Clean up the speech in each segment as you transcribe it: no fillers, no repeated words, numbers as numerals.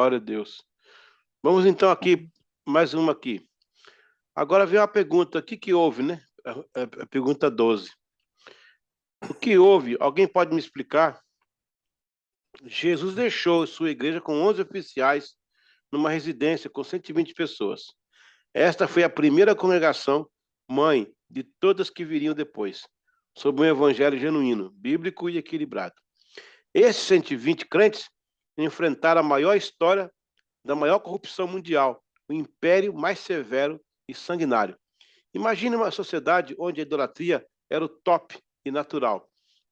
Glória a Deus. Vamos então aqui, mais uma aqui. Agora vem uma pergunta, o que que houve, né? A pergunta 12. O que houve? Alguém pode me explicar? Jesus deixou sua igreja com 11 oficiais numa residência com 120 pessoas. Esta foi a primeira congregação, mãe de todas que viriam depois, sob um evangelho genuíno, bíblico e equilibrado. Esses 120 crentes enfrentaram a maior história da maior corrupção mundial, o império mais severo e sanguinário. Imagine uma sociedade onde a idolatria era o top e natural.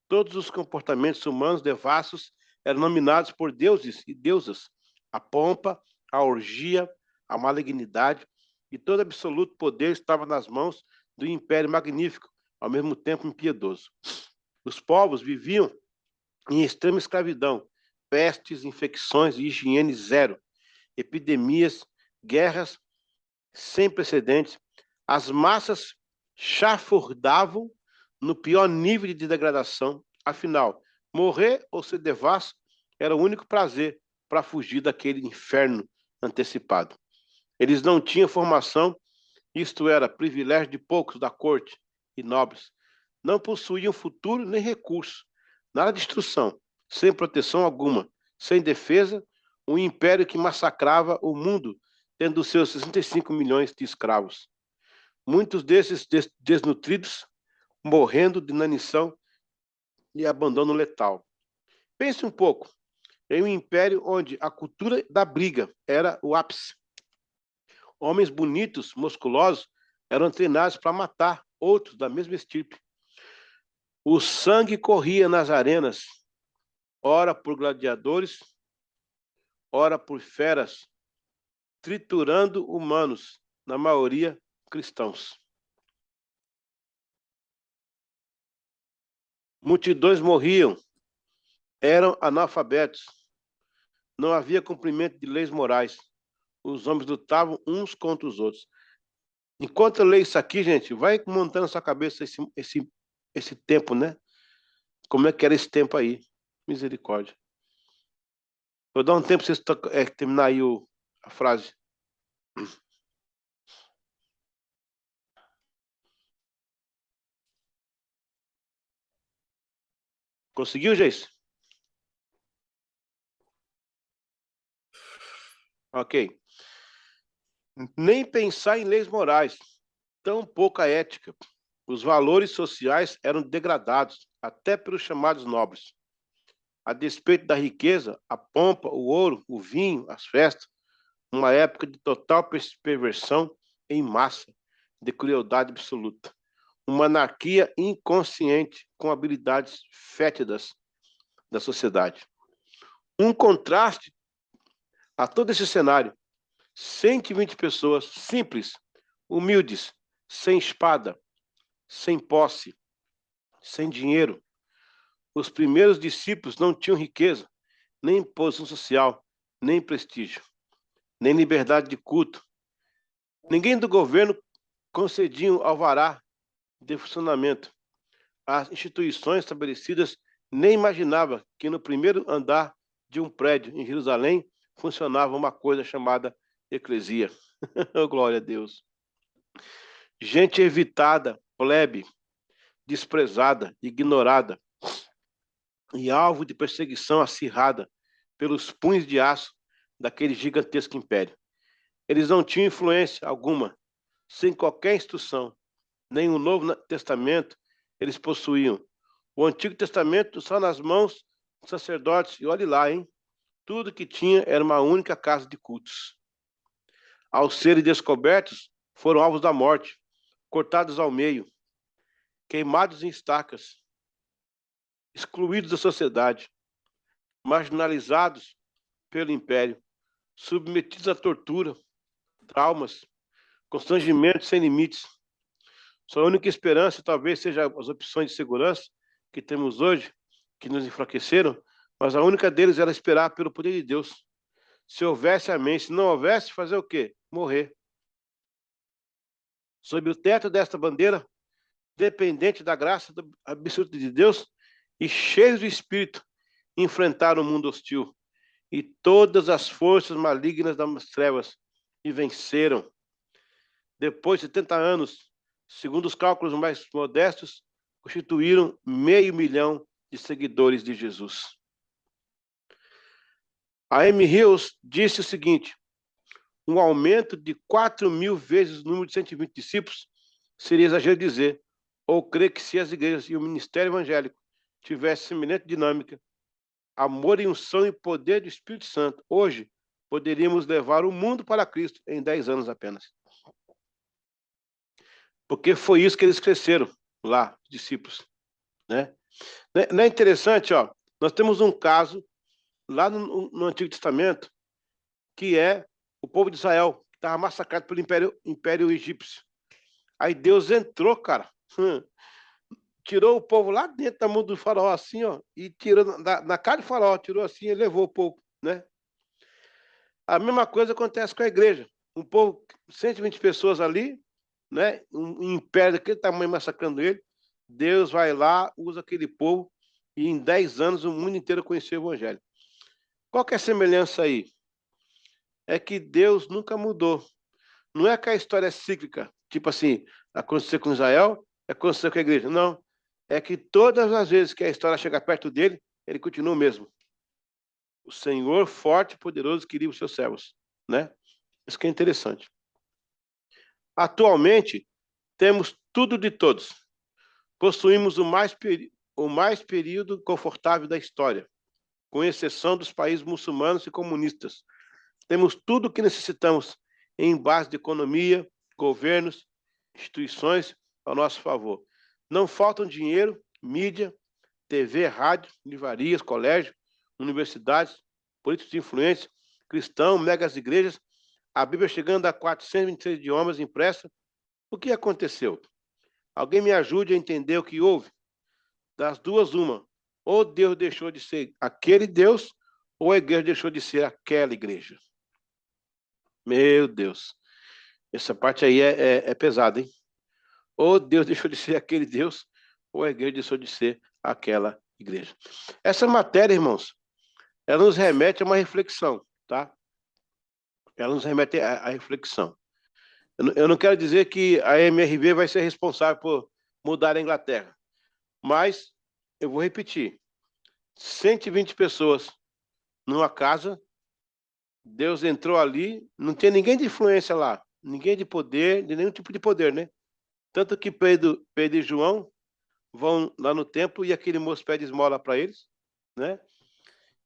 Todos os comportamentos humanos devassos eram nominados por deuses e deusas. A pompa, a orgia, a malignidade e todo absoluto poder estava nas mãos do império magnífico, ao mesmo tempo impiedoso. Os povos viviam em extrema escravidão, pestes, infecções e higiene zero, epidemias, guerras sem precedentes. As massas chafurdavam no pior nível de degradação. Afinal, morrer ou ser devasso era o único prazer para fugir daquele inferno antecipado. Eles não tinham formação, isto era, privilégio de poucos da corte e nobres. Não possuíam futuro nem recurso, nada de instrução, sem proteção alguma, sem defesa, um império que massacrava o mundo, tendo seus 65 milhões de escravos. Muitos desses desnutridos, morrendo de inanição e abandono letal. Pense um pouco, em um império onde a cultura da briga era o ápice. Homens bonitos, musculosos, eram treinados para matar outros da mesma estirpe. O sangue corria nas arenas, ora por gladiadores, ora por feras, triturando humanos, na maioria cristãos. Multidões morriam, eram analfabetos, não havia cumprimento de leis morais. Os homens lutavam uns contra os outros. Enquanto eu leio isso aqui, gente, vai montando na sua cabeça esse tempo, né? Como é que era esse tempo aí? Misericórdia. Vou dar um tempo para vocês terminar aí a frase. Conseguiu, Geice? Ok. Nem pensar em leis morais, tão pouca ética. Os valores sociais eram degradados, até pelos chamados nobres. A despeito da riqueza, a pompa, o ouro, o vinho, as festas, uma época de total perversão em massa, de crueldade absoluta. Uma anarquia inconsciente com habilidades fétidas da sociedade. Um contraste a todo esse cenário. 120 pessoas simples, humildes, sem espada, sem posse, sem dinheiro. Os primeiros discípulos não tinham riqueza, nem posição social, nem prestígio, nem liberdade de culto. Ninguém do governo concedia um alvará de funcionamento. As instituições estabelecidas nem imaginavam que no primeiro andar de um prédio em Jerusalém funcionava uma coisa chamada eclesia. Oh, glória a Deus. Gente evitada, plebe, desprezada, ignorada e alvo de perseguição acirrada pelos punhos de aço daquele gigantesco império. Eles não tinham influência alguma, sem qualquer instrução, nem o Novo Testamento eles possuíam. O Antigo Testamento só nas mãos dos sacerdotes, e olhe lá, hein? Tudo que tinha era uma única casa de cultos. Ao serem descobertos, foram alvos da morte, cortados ao meio, queimados em estacas, excluídos da sociedade, marginalizados pelo império, submetidos à tortura, traumas, constrangimentos sem limites. Sua única esperança talvez seja as opções de segurança que temos hoje, que nos enfraqueceram, mas a única deles era esperar pelo poder de Deus. Se houvesse, amém. Se não houvesse, fazer o quê? Morrer. Sob o teto desta bandeira, dependente da graça absoluta de Deus e cheios do Espírito, enfrentaram o mundo hostil. e todas as forças malignas das trevas e venceram. Depois de 70 anos, segundo os cálculos mais modestos, constituíram 500 mil de seguidores de Jesus. A M. Hills disse o seguinte: um aumento de 4.000 vezes o número de 120 discípulos seria exagero dizer, ou crer que se as igrejas e o ministério evangélico tivessem semelhante dinâmica, amor e unção e poder do Espírito Santo, hoje poderíamos levar o mundo para Cristo em 10 anos apenas. Porque foi isso que eles cresceram lá, discípulos, né? Não é interessante, ó? Nós temos um caso lá no Antigo Testamento, que é o povo de Israel, que estava massacrado pelo Império Egípcio. Aí Deus entrou, cara, tirou o povo lá dentro da mão do faraó, assim, ó, e tirou na cara do faraó, tirou assim e levou o povo, né? A mesma coisa acontece com a igreja. Um povo, 120 pessoas ali, né? Um império daquele tamanho massacrando ele. Deus vai lá, usa aquele povo, e em 10 anos o mundo inteiro conheceu o evangelho. Qual que é a semelhança aí? É que Deus nunca mudou. Não é que a história é cíclica, tipo assim, aconteceu com Israel, aconteceu com a igreja. Não. É que todas as vezes que a história chega perto dele, ele continua o mesmo. O Senhor forte e poderoso que livra os seus servos, né? Isso que é interessante. Atualmente, temos tudo de todos. Possuímos o mais período confortável da história, com exceção dos países muçulmanos e comunistas. Temos tudo o que necessitamos em base de economia, governos, instituições ao nosso favor. Não faltam dinheiro, mídia, TV, rádio, livrarias, colégios, universidades, políticos influentes, cristãos, megas igrejas, a Bíblia chegando a 426 idiomas impressa. O que aconteceu? Alguém me ajude a entender o que houve? Das duas, uma. Ou Deus deixou de ser aquele Deus, ou a igreja deixou de ser aquela igreja. Meu Deus. Essa parte aí é pesada, hein? Ou Deus deixou de ser aquele Deus, ou a igreja deixou de ser aquela igreja. Essa matéria, irmãos, ela nos remete a uma reflexão, tá? Ela nos remete à reflexão. Eu não quero dizer que a MRV vai ser responsável por mudar a Inglaterra, mas eu vou repetir. 120 pessoas numa casa, Deus entrou ali, não tem ninguém de influência lá, ninguém de poder, de nenhum tipo de poder, né? Tanto que Pedro e João vão lá no templo e aquele moço pede esmola para eles, né?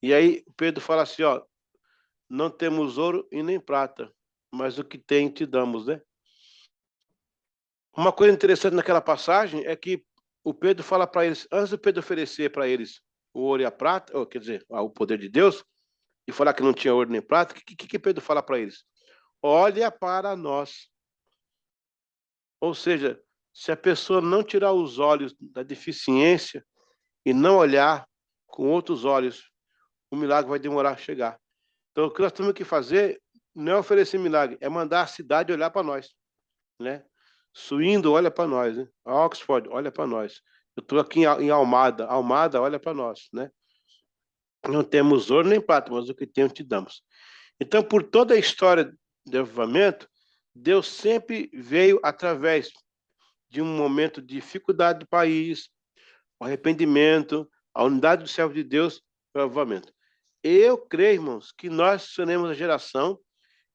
E aí Pedro fala assim, ó, não temos ouro e nem prata, mas o que tem te damos, né? Uma coisa interessante naquela passagem é que o Pedro fala para eles, antes do Pedro oferecer para eles o ouro e a prata, ou, quer dizer, o poder de Deus, e falar que não tinha ouro nem prata, o que Pedro fala para eles? Olha para nós. Ou seja, se a pessoa não tirar os olhos da deficiência e não olhar com outros olhos, o milagre vai demorar a chegar. Então, o que nós temos que fazer não é oferecer milagre, é mandar a cidade olhar para nós, né? Suindo, olha para nós, né? Oxford, olha para nós. Eu estou aqui em Almada, olha para nós, né? Não temos ouro nem prata, mas o que temos te damos. Então, por toda a história do avivamento, Deus sempre veio através de um momento de dificuldade do país, o arrependimento, a unidade do servo de Deus, o avivamento. Eu creio, irmãos, que nós seremos a geração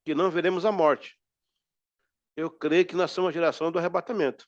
que não veremos a morte. Eu creio que nós somos a geração do arrebatamento.